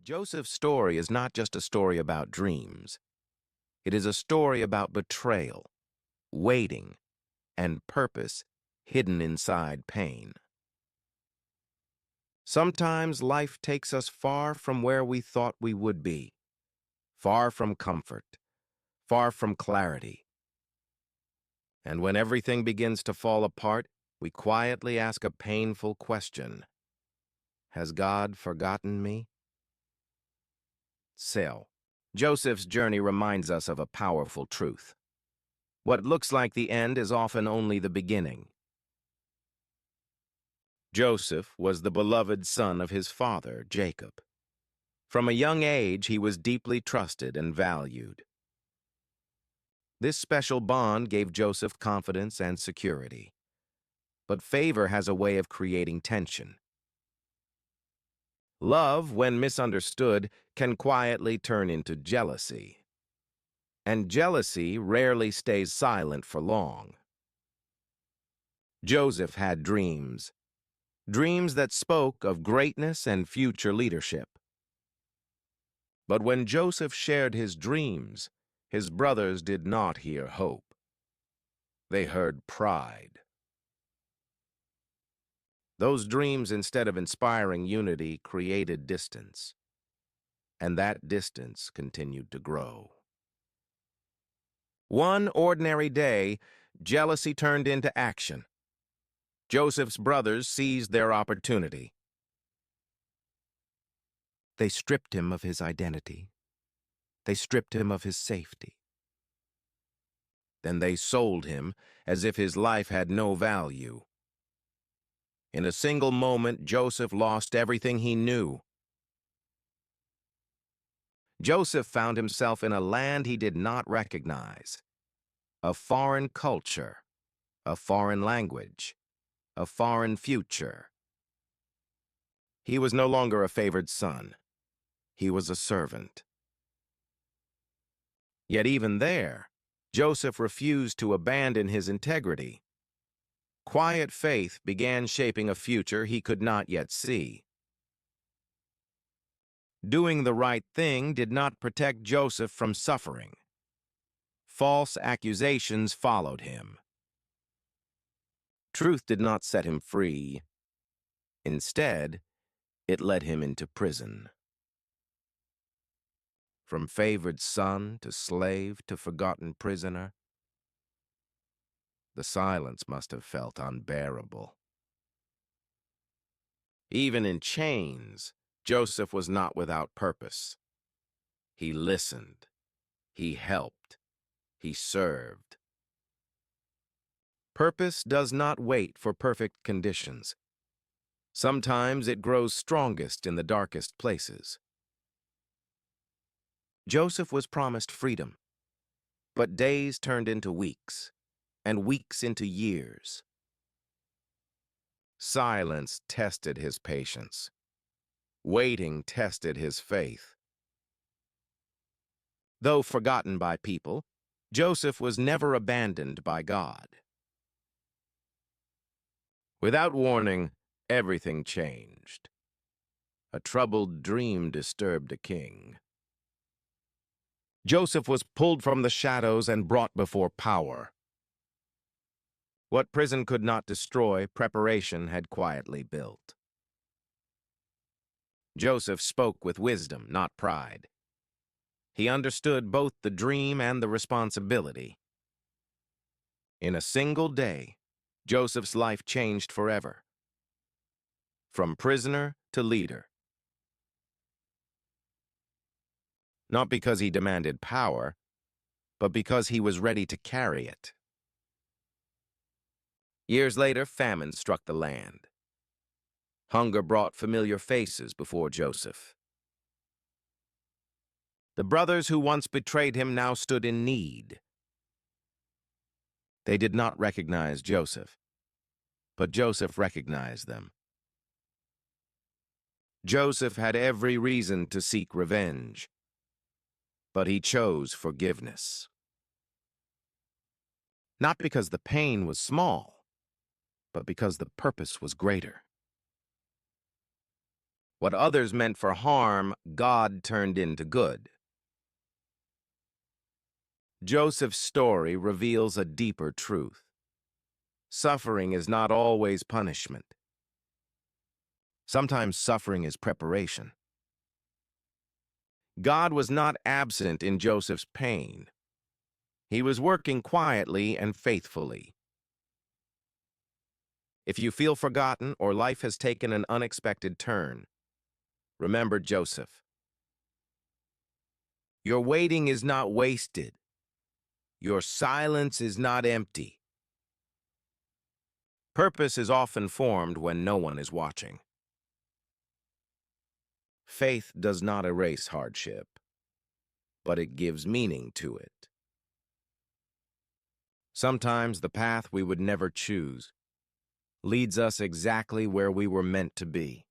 Joseph's story is not just a story about dreams. It is a story about betrayal, waiting, and purpose hidden inside pain. Sometimes life takes us far from where we thought we would be, far from comfort, far from clarity. And when everything begins to fall apart, we quietly ask a painful question. Has God forgotten me? Still, Joseph's journey reminds us of a powerful truth. What looks like the end is often only the beginning. Joseph was the beloved son of his father, Jacob. From a young age, he was deeply trusted and valued. This special bond gave Joseph confidence and security. But favor has a way of creating tension. Love, when misunderstood, can quietly turn into jealousy. And jealousy rarely stays silent for long. Joseph had dreams that spoke of greatness and future leadership. But when Joseph shared his dreams, his brothers did not hear hope. They heard pride. Those dreams, instead of inspiring unity, created distance. And that distance continued to grow. One ordinary day, jealousy turned into action. Joseph's brothers seized their opportunity. They stripped him of his identity. They stripped him of his safety. Then they sold him as if his life had no value. In a single moment, Joseph lost everything he knew. Joseph found himself in a land he did not recognize. A foreign culture, a foreign language, a foreign future. He was no longer a favored son. He was a servant. Yet even there, Joseph refused to abandon his integrity. Quiet faith began shaping a future he could not yet see. Doing the right thing did not protect Joseph from suffering. False accusations followed him. Truth did not set him free. Instead, it led him into prison. From favored son to slave to forgotten prisoner, the silence must have felt unbearable. Even in chains, Joseph was not without purpose. He listened. He helped. He served. Purpose does not wait for perfect conditions. Sometimes it grows strongest in the darkest places. Joseph was promised freedom, but days turned into weeks, and weeks into years. Silence tested his patience. Waiting tested his faith. Though forgotten by people, Joseph was never abandoned by God. Without warning, everything changed. A troubled dream disturbed a king. Joseph was pulled from the shadows and brought before power. What prison could not destroy, preparation had quietly built. Joseph spoke with wisdom, not pride. He understood both the dream and the responsibility. In a single day, Joseph's life changed forever. From prisoner to leader. Not because he demanded power, but because he was ready to carry it. Years later, famine struck the land. Hunger brought familiar faces before Joseph. The brothers who once betrayed him now stood in need. They did not recognize Joseph, but Joseph recognized them. Joseph had every reason to seek revenge, but he chose forgiveness. Not because the pain was small, but because the purpose was greater. What others meant for harm, God turned into good. Joseph's story reveals a deeper truth. Suffering is not always punishment. Sometimes suffering is preparation. God was not absent in Joseph's pain. He was working quietly and faithfully. If you feel forgotten or life has taken an unexpected turn, remember Joseph. Your waiting is not wasted. Your silence is not empty. Purpose is often formed when no one is watching. Faith does not erase hardship, but it gives meaning to it. Sometimes the path we would never choose leads us exactly where we were meant to be.